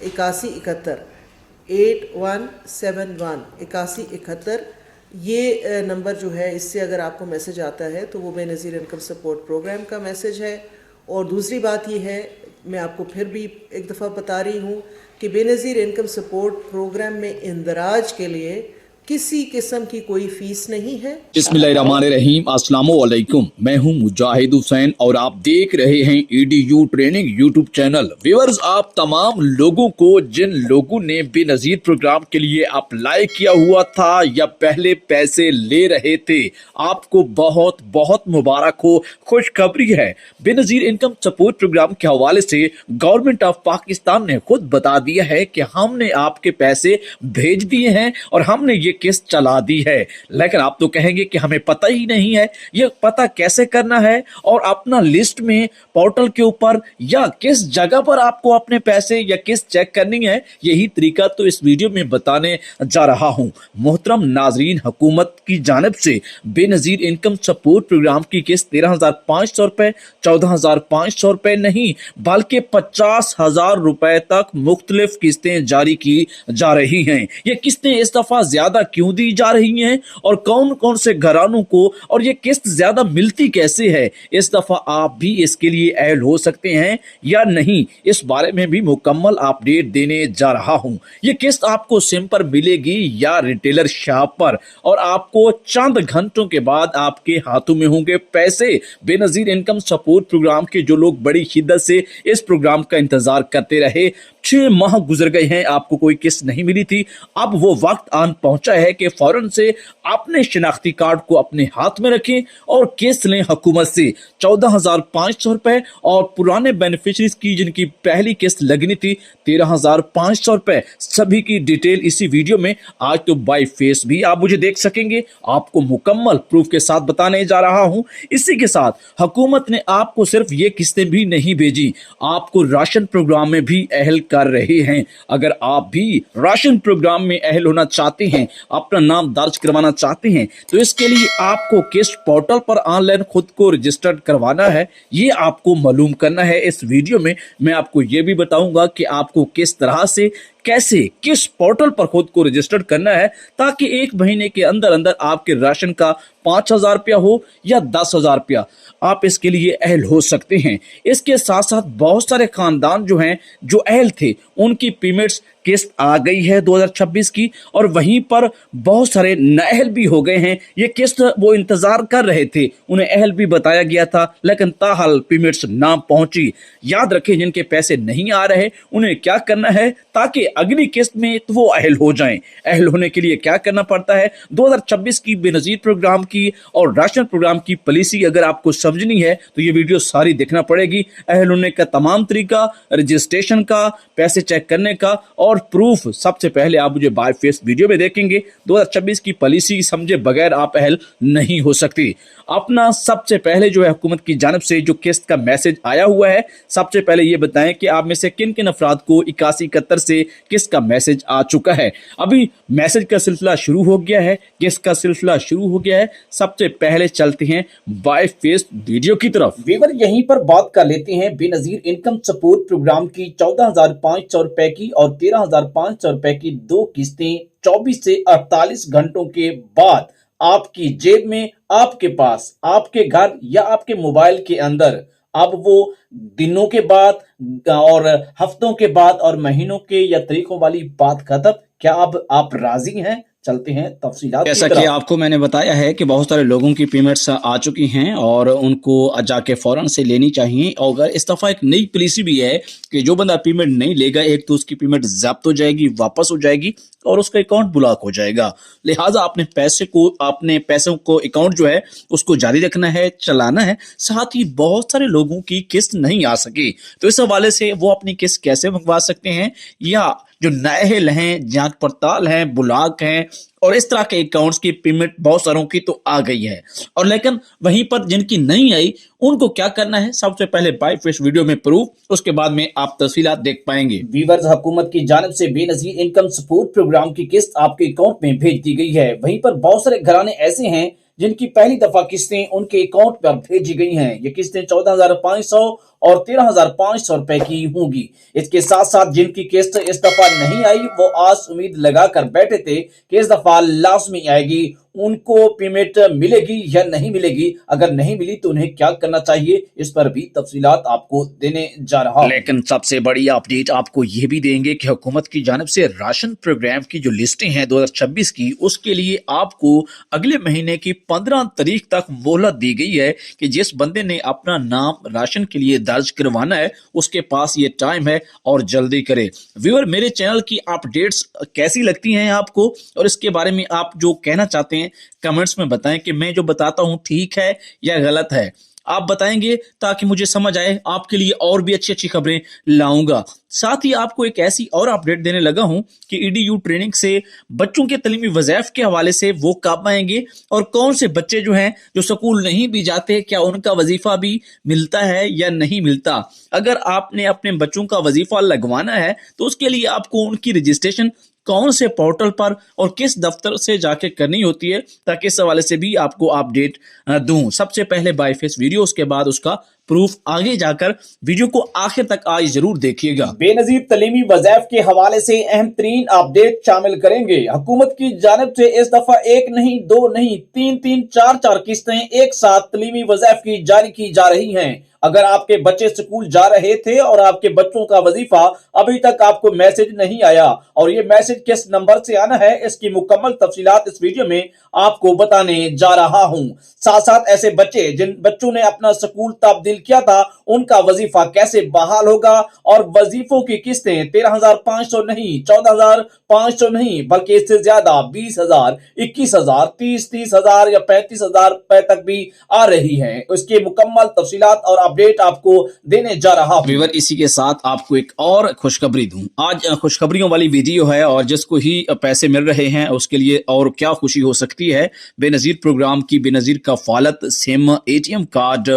8171 8171 8171 یہ نمبر جو ہے، اس سے اگر آپ کو میسج آتا ہے تو وہ بے نظیر انکم سپورٹ پروگرام کا میسج ہے۔ اور دوسری بات یہ ہے، میں آپ کو پھر بھی ایک دفعہ بتا رہی ہوں کہ بے نظیر انکم سپورٹ پروگرام میں اندراج کے لیے کسی قسم کی کوئی فیس نہیں ہے۔ بسم اللہ الرحمن الرحیم، السلام علیکم، میں ہوں مجاہد حسین اور آپ دیکھ رہے ہیں EDU training YouTube channel. Viewers, آپ تمام لوگوں کو جن لوگوں نے بے نظیر پروگرام کے لیے اپلائی کیا ہوا تھا یا پہلے پیسے لے رہے تھے، آپ کو بہت بہت مبارک ہو۔ خوشخبری ہے، بے نظیر انکم سپورٹ پروگرام کے حوالے سے گورنمنٹ آف پاکستان نے خود بتا دیا ہے کہ ہم نے آپ کے پیسے بھیج دیے ہیں اور ہم نے یہ قسط چلا دی ہے۔ لیکن آپ تو کہیں گے کہ ہمیں پتہ ہی نہیں ہے، یہ پتہ کیسے کرنا ہے اور اپنا لسٹ میں پورٹل کے اوپر یا کس جگہ پر آپ کو اپنے پیسے یا قسط چیک کرنی ہے، یہی طریقہ تو اس ویڈیو میں بتانے جا رہا ہوں۔ محترم ناظرین، حکومت کی جانب سے بے نظیر انکم سپورٹ پروگرام کی قسط 13,500 روپے، 14,500 روپے نہیں بلکہ 50,000 روپے تک مختلف قسطیں جاری کی جا رہی ہیں۔ یہ قسطیں اس دفعہ زیادہ کیوں دی جا رہی ہیں اور کون کون سے گھرانوں کو، اور یہ قسط زیادہ ملتی کیسے ہے، اس دفعہ آپ بھی اس کے لیے اہل ہو سکتے ہیں یا نہیں، اس بارے میں بھی مکمل اپڈیٹ دینے جا رہا ہوں۔ یہ قسط آپ کو سم پر ملے گی یا ریٹیلر شاپ پر، اور آپ کو چند گھنٹوں کے بعد آپ کے ہاتھوں میں ہوں گے پیسے۔ بے نظیر انکم سپورٹ پروگرام کے جو لوگ بڑی شدت سے اس پروگرام کا انتظار کرتے رہے، 6 ماہ گزر گئے ہیں، آپ کو کوئی قسط نہیں ملی تھی، اب وہ وقت آن پہنچا ہے کہ فوراً سے اپنے شناختی کارڈ کو اپنے ہاتھ میں رکھیں اور قسط لیں حکومت سے۔ 14,500 روپے اور پرانے بینیفیشریز کی جن کی پہلی قسط لگنی تھی 13,500 روپے، سبھی کی ڈیٹیل اسی ویڈیو میں آج تو بائی فیس بھی آپ مجھے دیکھ سکیں گے، آپ کو مکمل پروف کے ساتھ بتانے جا رہا ہوں۔ اسی کے ساتھ حکومت نے آپ کو صرف یہ قسطیں بھی نہیں بھیجی، آپ کو راشن پروگرام میں بھی اہل کر رہے ہیں۔ اگر آپ بھی راشن پروگرام میں اہل ہونا چاہتے ہیں، اپنا نام درج کروانا چاہتے ہیں، تو اس کے لیے آپ کو قسط پورٹل پر آن لائن خود کو رجسٹرڈ کروانا ہے۔ یہ آپ کو معلوم کرنا ہے۔ اس ویڈیو میں آپ کو یہ بھی بتاؤں گا کہ آپ کو کس طرح سے، کیسے، کس پورٹل پر خود کو رجسٹرڈ کرنا ہے تاکہ 1 مہینے کے اندر اندر آپ کے راشن کا 5,000 روپیہ ہو یا 10,000 روپیہ، آپ اس کے لیے اہل ہو سکتے ہیں۔ اس کے ساتھ ساتھ بہت سارے خاندان جو ہیں جو اہل تھے، ان کی پیمنٹس قسط آ گئی ہے 2026 کی، اور وہیں پر بہت سارے نااہل بھی ہو گئے ہیں۔ یہ قسط وہ انتظار کر رہے تھے، انہیں اہل بھی بتایا گیا تھا لیکن تاحال پیمنٹس نہ پہنچی۔ یاد رکھیں، جن کے پیسے نہیں آ رہے انہیں کیا کرنا ہے تاکہ اگلی قسط میں تو وہ اہل ہو جائیں۔ اہل ہونے کے لیے کیا کرنا پڑتا ہے، 2026 کی بے نظیر پروگرام کی اور راشن پروگرام کی پالیسی اگر آپ کو سمجھنی ہے تو یہ ویڈیو ساری دیکھنا پڑے گی۔ اہل ہونے کا تمام طریقہ، رجسٹریشن کا، پیسے چیک کرنے کا اور پروف سب سے پہلے آپ مجھے بائی فیس ویڈیو میں دیکھیں گے۔ 2026 کی پالیسی سمجھے بغیر آپ اہل نہیں ہو سکتی۔ اپنا سب سے پہلے جو ہے حکومت کی جانب سے جو قسط کا میسج آیا ہوا ہے، سب سے پہلے یہ بتائیں کہ آپ میں سے کن کن افراد کو 8171 سے قسط کا میسج آ چکا ہے۔ ابھی میسج کا سلسلہ شروع ہو گیا ہے، قسط کا سلسلہ شروع ہو گیا ہے۔ سب سے پہلے چلتے ہیں بائی فیس ویڈیو کی طرف۔ ویور، یہیں پر بات کر لیتے ہیں بے نظیر انکم سپورٹ پروگرام کی 14,500 روپے کی اور 13,500 روپے کی 2 قسطیں 24 سے 48 گھنٹوں کے بعد آپ کی جیب میں، آپ کے پاس، آپ کے گھر یا آپ کے موبائل کے اندر۔ اب وہ دنوں کے بعد اور ہفتوں کے بعد اور مہینوں کے یا طریقوں والی بات ختم۔ کیا اب آپ راضی ہیں؟ چلتے ہیں تفصیلات کی طرف۔ جیسا کہ آپ کو میں نے بتایا ہے کہ بہت سارے لوگوں کی پیمنٹس آ چکی ہیں اور ان کو جا کے فوراً سے لینی چاہیے۔ اور اگر اس دفعہ ایک نئی پالیسی بھی ہے کہ جو بندہ پیمنٹ نہیں لے گا، ایک تو اس کی پیمنٹ ضبط ہو جائے گی، واپس ہو جائے گی، اور اس کا اکاؤنٹ بلاک ہو جائے گا۔ لہٰذا اپنے پیسوں کو اکاؤنٹ جو ہے اس کو جاری رکھنا ہے، چلانا ہے۔ ساتھ ہی بہت سارے لوگوں کی قسط نہیں آ سکی، تو اس حوالے سے وہ اپنی قسط کیسے منگوا سکتے ہیں، یا جو نااہل ہیں، جانچ پڑتال ہیں، بلاک ہیں، اور اس طرح کے اکاؤنٹس کی پیمنٹ بہت ساروں کی تو آ گئی ہے، اور لیکن وہیں پر جن کی نہیں آئی ان کو کیا کرنا ہے، سب سے پہلے بائی فیس ویڈیو میں پروف، اس کے بعد میں آپ تفصیلات دیکھ پائیں گے۔ ویورز، حکومت کی جانب سے بے نظیر انکم سپورٹ پروگرام کی قسط آپ کے اکاؤنٹ میں بھیج دی گئی ہے۔ وہیں پر بہت سارے گھرانے ایسے ہیں जिनकी पहली दफा किस्तें उनके अकाउंट पर भेजी गई हैं। ये किस्तें 14,500 और 13,500 रुपए की होंगी। इसके साथ साथ जिनकी किस्त इस दफा नहीं आई वो आस उम्मीद लगाकर बैठे थे कि इस दफा लाजमी आएगी, उनको पेमेंट मिलेगी या नहीं मिलेगी। अगर नहीं मिली तो उन्हें क्या करना चाहिए, इस पर भी तफसीलात आपको देने जा रहा हूं। लेकिन सबसे बड़ी अपडेट आपको ये भी देंगे कि हुकूमत की जानिब से राशन प्रोग्राम की जो लिस्टें हैं 2026 की, उसके लिए आपको अगले महीने की 15 तारीख तक मोहलत दी गई है कि जिस बंदे ने अपना नाम राशन के लिए दर्ज करवाना है उसके पास ये टाइम है और जल्दी करे। व्यूअर, मेरे चैनल की अपडेट्स कैसी लगती हैं आपको और इसके बारे में आप जो कहना चाहते हैं कमेंट्स में बताएं कि मैं जो बताता हूं ठीक है या गलत है। आप बताएंगे ताकि मुझे समझ आए, आपके लिए और भी अच्छी अच्छी खबरें लाऊंगा। साथ ही आपको एक ऐसी और अपडेट देने लगा हूं कि ईडीयू ट्रेनिंग से बच्चों के तलीमी वज़ाइफ के हवाले से वो कब आएंगे और कौन से बच्चे जो हैं जो स्कूल नहीं भी जाते, क्या उनका वजीफा भी मिलता है या नहीं मिलता। अगर आपने अपने बच्चों का वजीफा लगवाना है तो उसके लिए आपको उनकी रजिस्ट्रेशन कौन से पोर्टल पर और किस दफ्तर से जाके करनी होती है, ताकि इस हवाले से भी आपको अपडेट दूं। सबसे पहले बाय फेस वीडियो, उसके बाद उसका प्रूफ आगे जाकर। वीडियो को आखिर तक आज जरूर देखिएगा। बेनजीर तलीमी वज़ाइफ के हवाले से अहम तरीन अपडेट शामिल करेंगे। हुकूमत की जानिब से इस दफा एक नहीं, दो नहीं, तीन, चार किस्तें एक साथ तलीमी वज़ाइफ की जारी की जा रही हैं। अगर आपके बच्चे स्कूल जा रहे थे और आपके बच्चों का वजीफा अभी तक आपको मैसेज नहीं आया और ये मैसेज किस नंबर से आना है, इसकी मुकम्मल तफसीलात इस वीडियो में आपको बताने जा रहा हूं। साथ साथ ऐसे बच्चे जिन बच्चों ने अपना स्कूल तब्दील किया था उनका वजीफा कैसे बहाल होगा और वजीफों की किस्तें 13,500 नहीं, 14,500 नहीं, बल्कि इससे ज्यादा 20,000, 21,000, 30,000 या 35,000 रुपए तक भी आ रही है। इसकी मुकम्मल तफसीलात और अपडेट आपको देने जा रहा हूं। व्यूअर, इसी के साथ आपको एक और खुशखबरी दूं। आज खुशखबरियों वाली वीडियो है और जिसको ही पैसे मिल रहे हैं उसके लिए और क्या खुशी हो सकती है। बेनजीर प्रोग्राम की Benazir Kafalat, SIM, ATM card,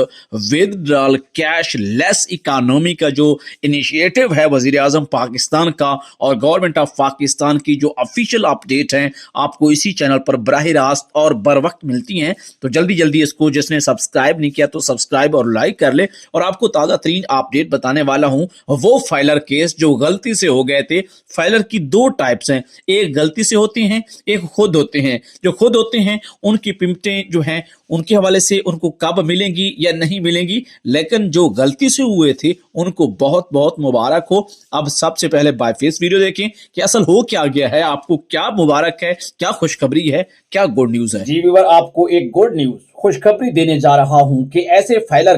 withdrawal, cashless economy का जो इनिशिएटिव है वजीर आजम पाकिस्तान का और गवर्नमेंट ऑफ पाकिस्तान की जो ऑफिशियल अपडेट है आपको इसी चैनल पर बराह रास्त और बर वक्त मिलती हैं। तो जल्दी जल्दी इसको, जिसने सब्सक्राइब नहीं किया तो सब्सक्राइब और लाइक कर ले। और आपको ताज़ा तरीन अपडेट बताने वाला हूं, वो फाइलर केस जो गलती से हो गए थे। फाइलर की दो टाइप्स हैं, एक गलती से होते हैं, एक खुद होते हैं। जो खुद होते हैं उनकी पेमेंटें जो हैं उनके हवाले से उनको कब मिलेंगी या नहीं मिलेंगी, लेकिन जो गलती से हुए थे उनको बहुत बहुत मुबारक हो। अब सबसे पहले बाय फेस वीडियो देखें कि असल हो क्या गया है, आपको क्या मुबारक है, क्या खुशखबरी है, क्या गुड न्यूज है। जी व्यूअर, आपको एक गुड न्यूज खुशखबरी देने जा रहा हूं कि ऐसे फाइलर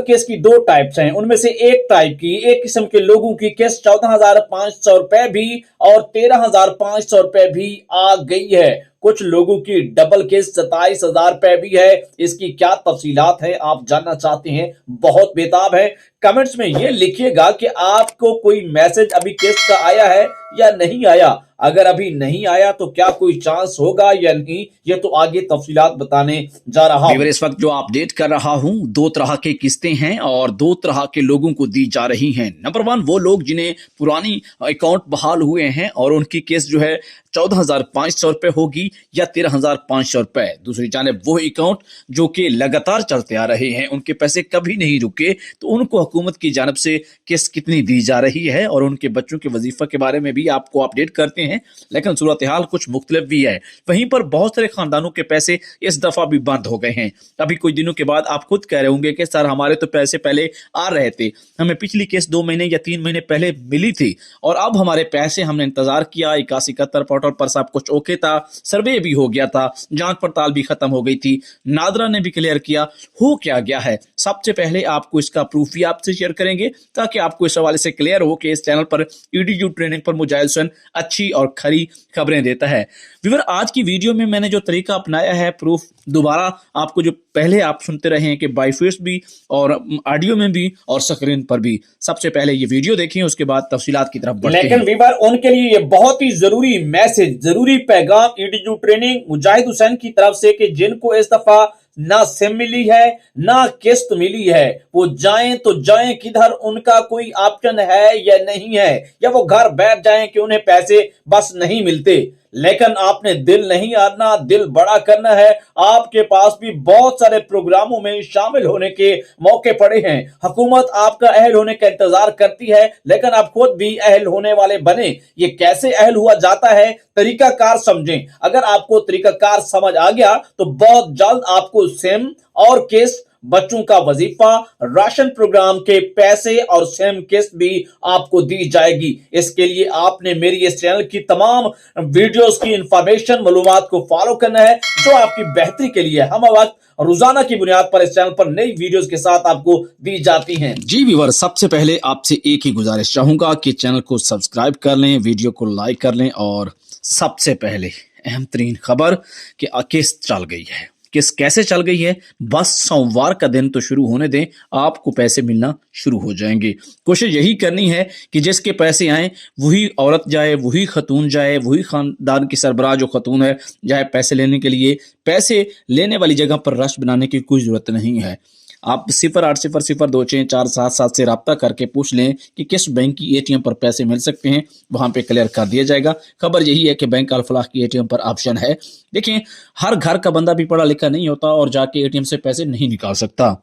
केस की दो टाइप्स हैं। उनमें से एक टाइप की, एक किस्म के लोगों की किस्त 14,500 रुपए भी और 13,500 रुपए भी आ गई है। कुछ लोगों की डबल किस्त 27,000 रुपए भी है। इसकी क्या तफसीलात है आप जानना चाहते हैं, बहुत बेताब है। कमेंट्स में ये लिखिएगा कि आपको कोई मैसेज अभी किस्त का आया है या नहीं आया। अगर अभी नहीं आया तो क्या कोई चांस होगा या नहीं, ये तो आगे तफसीलात बताने जा रहा हूं। इस वक्त जो अपडेट कर रहा हूं, दो तरह के किस्तें हैं और दो तरह के लोगों को दी जा रही हैं। नंबर 1 वो लोग जिन्हें पुरानी अकाउंट बहाल हुए हैं और उनकी किस्त जो है 14,500 रुपए होगी या 13,500 रुपए। दूसरी जानिब वो अकाउंट जो कि लगातार चलते आ रहे हैं, उनके पैसे कभी नहीं रुके, तो उनको हुकूमत की जानिब से किस्त कितनी दी जा रही है और उनके बच्चों के वजीफा के बारे में भी आपको अपडेट करते हैं। लेकिन सूरत हाल कुछ मुख्तलिफ भी है। वहीं पर बहुत सारे खानदानों के पैसे इस दफा भी बंद हो गए हैं। अभी कुछ दिनों के बाद आप खुद कह रहे होंगे कि सर हमारे तो पैसे पहले आ रहे थे, हमें पिछली किस्त 2 महीने या 3 महीने पहले मिली थी और अब हमारे पैसे, हमने इंतजार किया, 81-71 पोर्टल पर सब कुछ ओके था, सर्वे भी हो गया था, जांच पड़ताल भी खत्म हो गई थी, नादरा ने भी क्लियर किया, हो क्या गया है। सबसे पहले आपको इसका प्रूफ भी आपसे शेयर करेंगे ताकि आपको इस हवाले से क्लियर हो कि इस चैनल पर ईडीयू ट्रेनिंग पर मुजाहिद हुसैन अच्छी और खरी खबरें देता है। व्यूअर, आज की वीडियो में मैंने जो तरीका अपनाया है, प्रूफ दोबारा आपको जो पहले आप सुनते रहे हैं कि बाय फेस भी और ऑडियो में भी और स्क्रीन पर भी, सबसे पहले ये वीडियो देखें, उसके बाद तफसीलात की तरफ बढ़ते हैं। लेकिन व्यूअर, उनके लिए ये बहुत ही जरूरी मैसेज, जरूरी पैगाम ईडीयू ट्रेनिंग मुजाहिद हुसैन की तरफ से कि जिनको इस दफा ना सिम मिली है ना किस्त मिली है, वो जाएं तो जाएं किधर, उनका कोई ऑप्शन है या नहीं है, या वो घर बैठ जाएं कि उन्हें पैसे बस नहीं मिलते। लेकिन आपने दिल नहीं हारना, दिल बड़ा करना है। आपके पास भी बहुत सारे प्रोग्रामों में शामिल होने के मौके पड़े हैं। हुकूमत आपका अहल होने का इंतजार करती है, लेकिन आप खुद भी अहल होने वाले बने। ये कैसे अहल हुआ जाता है, तरीकाकार समझें। अगर आपको तरीकाकार समझ आ गया तो बहुत जल्द आपको सिम और किस्त, बच्चों का वजीफा, राशन प्रोग्राम के पैसे और सेम किस्त भी आपको दी जाएगी। इसके लिए आपने मेरी इस चैनल की तमाम वीडियोस की इंफॉर्मेशन, मालूमात को फॉलो करना है, जो आपकी बेहतरी के लिए हम वक्त रोजाना की बुनियाद पर इस चैनल पर नई वीडियोस के साथ आपको दी जाती हैं। जी व्यूअर, सबसे पहले आपसे एक ही गुजारिश चाहूंगा कि चैनल को सब्सक्राइब कर लें, वीडियो को लाइक कर लें, और सबसे पहले अहम तरीन खबर कि किस्त चल गई है। किस्त कैसे चल गई है, बस सोमवार का दिन तो शुरू होने दें, आपको पैसे मिलना शुरू हो जाएंगे। कोशिश यही करनी है कि जिसके पैसे आए वही औरत जाए, वही खतून जाए, वही खानदान की सरबराह जो खतून है जाए पैसे लेने के लिए। पैसे लेने वाली जगह पर रश बनाने की कोई ज़रूरत नहीं है। आप 0800264777 से रब्ता करके पूछ लें कि किस बैंक की एटीएम पर पैसे मिल सकते हैं, वहां पे क्लियर कर दिया जाएगा। खबर यही है कि बैंक अल फलाह की एटीएम पर ऑप्शन है। देखिए, हर घर का बंदा भी पढ़ा लिखा नहीं होता और जाके एटीएम से पैसे नहीं निकाल सकता।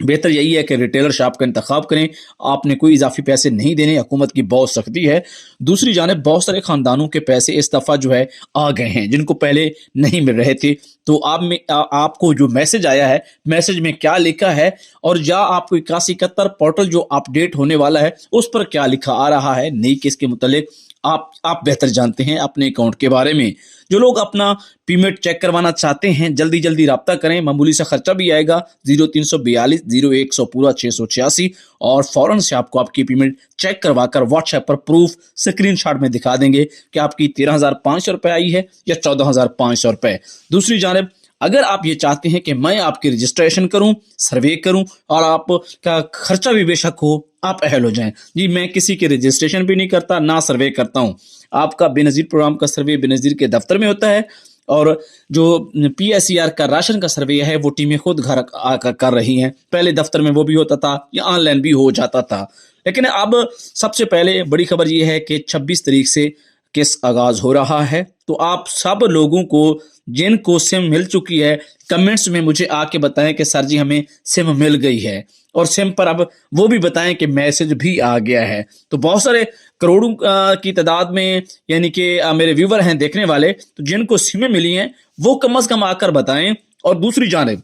बेहतर यही है कि रिटेलर शॉप का इंतखाब करें। आपने कोई इजाफी पैसे नहीं देने, हुकूमत की बहुत सख्ती है। दूसरी जानिब बहुत सारे खानदानों के पैसे इस दफ़ा जो है आ गए हैं, जिनको पहले नहीं मिल रहे थे। तो आपको जो मैसेज आया है, मैसेज में क्या लिखा है, और या आपको 8171 पोर्टल जो अपडेट होने वाला है उस पर क्या लिखा आ रहा है नई किस्त के मुतालिक, आप बेहतर जानते हैं अपने अकाउंट के बारे में। जो लोग अपना पेमेंट चेक करवाना चाहते हैं, जल्दी जल्दी रब्ता करें, मामूली सा खर्चा भी आएगा। 0342 0100 पूरा 686, और फौरन से आपको आपकी पेमेंट चेक करवाकर व्हाट्सएप पर प्रूफ स्क्रीनशॉट में दिखा देंगे कि आपकी 13,500 रुपये आई है या 14,500 रुपये। दूसरी जानब अगर आप ये चाहते हैं कि मैं आपकी रजिस्ट्रेशन करूं, सर्वे करूं और आपका खर्चा भी बेशक हो, आप अहल हो जाएं। जी, मैं किसी की रजिस्ट्रेशन भी नहीं करता, ना सर्वे करता हूं। आपका बेनज़ीर प्रोग्राम का सर्वे बेनज़ीर के दफ्तर में होता है, और जो PSER का राशन का सर्वे है वो टीमें खुद घर आकर कर रही हैं। पहले दफ्तर में वो भी होता था या ऑनलाइन भी हो जाता था, लेकिन अब सबसे पहले बड़ी खबर ये है कि 26 तारीख से किस्त आगाज हो रहा है। तो आप सब लोगों को जिनको सिम मिल चुकी है, कमेंट्स में मुझे आके बताएं कि सर जी हमें सिम मिल गई है, और सिम पर अब वो भी बताएं कि मैसेज भी आ गया है। तो बहुत सारे करोड़ों की तादाद में यानी कि मेरे व्यूवर हैं देखने वाले, तो जिनको सिमें मिली हैं वो कम से कम आकर बताएं। और दूसरी जानिब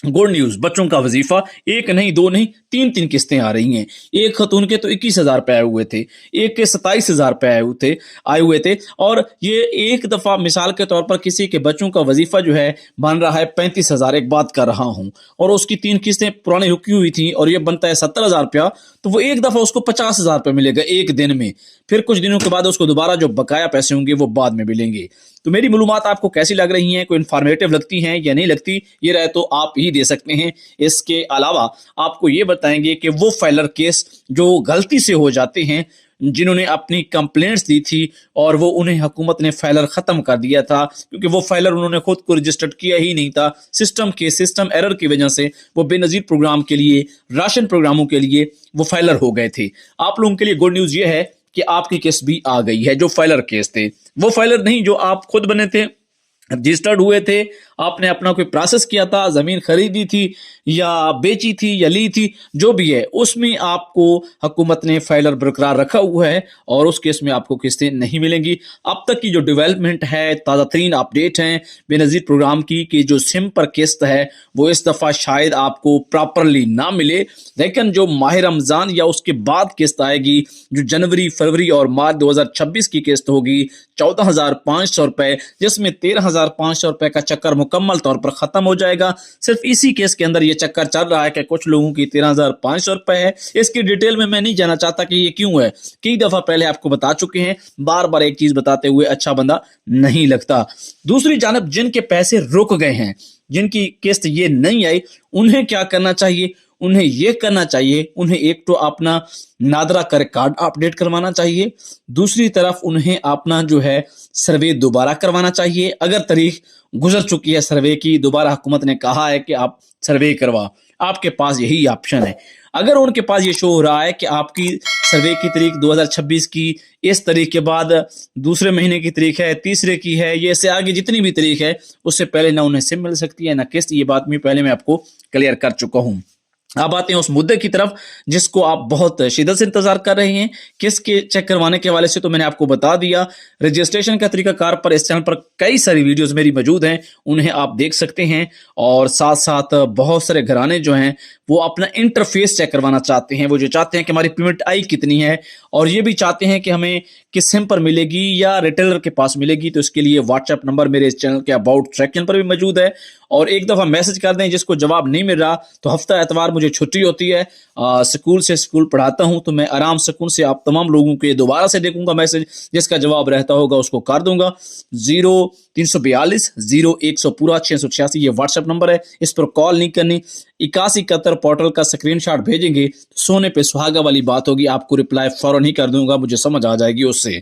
गुड न्यूज, बच्चों का वजीफा एक नहीं, दो नहीं, तीन किस्तें आ रही हैं। एक खतून के तो 21,000 रुपये आए हुए थे, एक के 27,000 रुपये आए हुए थे, और ये एक दफ़ा मिसाल के तौर पर किसी के बच्चों का वजीफा जो है बन रहा है 35,000, एक बात कर रहा हूँ, और उसकी 3 किस्तें पुरानी रुकी हुई थी और ये बनता है 70,000 रुपया, तो वो एक दफ़ा उसको 50,000 रुपये मिलेगा एक दिन में। फिर कुछ दिनों के बाद उसको दोबारा जो बकाया पैसे होंगे वो बाद में मिलेंगे। तो मेरी मालूमात आपको कैसी लग रही हैं, कोई इन्फॉर्मेटिव लगती हैं या नहीं लगती, ये राय तो आप ही दे सकते हैं। इसके अलावा आपको ये बताएंगे कि वो फाइलर केस जो गलती से हो जाते हैं, जिन्होंने अपनी कंप्लेंट्स दी थी और वो उन्हें हुकूमत ने फाइलर ख़त्म कर दिया था, क्योंकि वो फाइलर उन्होंने खुद को रजिस्टर्ड किया ही नहीं था। सिस्टम एरर की वजह से वो बेनज़ीर प्रोग्राम के लिए, राशन प्रोग्रामों के लिए वो फाइलर हो गए थे। आप लोगों के लिए गुड न्यूज़ ये है कि आपकी केस भी आ गई है। जो फाइलर केस थे, वो फाइलर नहीं जो आप खुद बने थे, रजिस्टर्ड हुए थे, आपने अपना कोई प्रोसेस किया था, ज़मीन खरीदी थी या बेची थी या ली थी, जो भी है उसमें आपको हुकूमत ने फाइलर बरकरार रखा हुआ है और उस केस में आपको किस्तें नहीं मिलेंगी। अब तक की जो डेवलपमेंट है, ताज़ा तरीन अपडेट हैं बेनज़ीर प्रोग्राम की कि जो सिम पर किस्त है वो इस दफ़ा शायद आपको प्रॉपरली ना मिले, लेकिन जो माह रमज़ान या उसके बाद किस्त आएगी, जो जनवरी, फरवरी और मार्च 2026 की किस्त होगी 14,500 रुपये, जिसमें 13,500 रुपये का चक्कर मुकम्मल तौर पर ख़त्म हो जाएगा। सिर्फ इसी केस के अंदर ये चक्कर चल रहा है कि कुछ लोगों की 13,500 रुपये है। इसकी डिटेल में मैं नहीं जाना चाहता कि ये क्यों है, कई दफ़ा पहले आपको बता चुके हैं, बार बार एक चीज़ बताते हुए अच्छा बंदा नहीं लगता। दूसरी जानब जिनके पैसे रुक गए हैं, जिनकी किस्त ये नहीं आई, उन्हें क्या करना चाहिए? उन्हें ये करना चाहिए, उन्हें एक तो अपना नादरा का रिकॉर्ड अपडेट करवाना चाहिए, दूसरी तरफ उन्हें अपना जो है सर्वे दोबारा करवाना चाहिए। अगर तारीख गुजर चुकी है सर्वे की, दोबारा हुकूमत ने कहा है कि आप सर्वे करवा, आपके पास यही ऑप्शन है। अगर उनके पास ये शो हो रहा है कि आपकी सर्वे की तारीख 2026 की इस तारीख के बाद दूसरे महीने की तारीख है, तीसरे की है, ये इससे आगे जितनी भी तारीख है उससे पहले ना उन्हें सिम मिल सकती है ना किस्त। ये बात मैं पहले मैं आपको क्लियर कर चुका हूँ। अब आते हैं उस मुद्दे की तरफ जिसको आप बहुत शिद्दत से इंतजार कर रहे हैं। किस्त के चेक करवाने के हवाले से तो मैंने आपको बता दिया। रजिस्ट्रेशन का तरीकाकार पर इस चैनल पर कई सारी वीडियोस मेरी मौजूद हैं, उन्हें आप देख सकते हैं। और साथ साथ बहुत सारे घराने जो हैं वो अपना इंटरफेस चेक करवाना चाहते हैं। वो जो चाहते हैं कि हमारी पेमेंट आई कितनी है, और ये भी चाहते हैं कि हमें किस सिम पर मिलेगी या रिटेलर के पास मिलेगी। तो इसके लिए व्हाट्सएप नंबर मेरे इस चैनल के अबाउट सेक्शन पर भी मौजूद है। और एक दफ़ा मैसेज कर दें, जिसको जवाब नहीं मिल रहा तो हफ्ता एतवार मुझे छुट्टी होती है, स्कूल पढ़ाता हूं, तो मैं आराम सुकून से आप तमाम लोगों के दोबारा से देखूंगा मैसेज, जिसका जवाब रहता होगा उसको कर दूंगा। 0342 0100 पूरा 686 ये व्हाट्सएप नंबर है, इस पर कॉल नहीं करनी। 8171 पोर्टल का स्क्रीनशॉट भेजेंगे तो सोने पे सुहागा वाली बात होगी, आपको रिप्लाई फौरन ही कर दूंगा, मुझे समझ आ जाएगी उससे।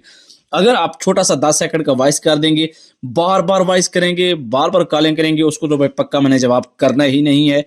अगर आप छोटा सा 10 सेकंड का वॉइस कर देंगे, बार बार वॉइस करेंगे, बार बार कॉलिंग करेंगे, उसको तो भाई पक्का मैंने जवाब करना ही नहीं है।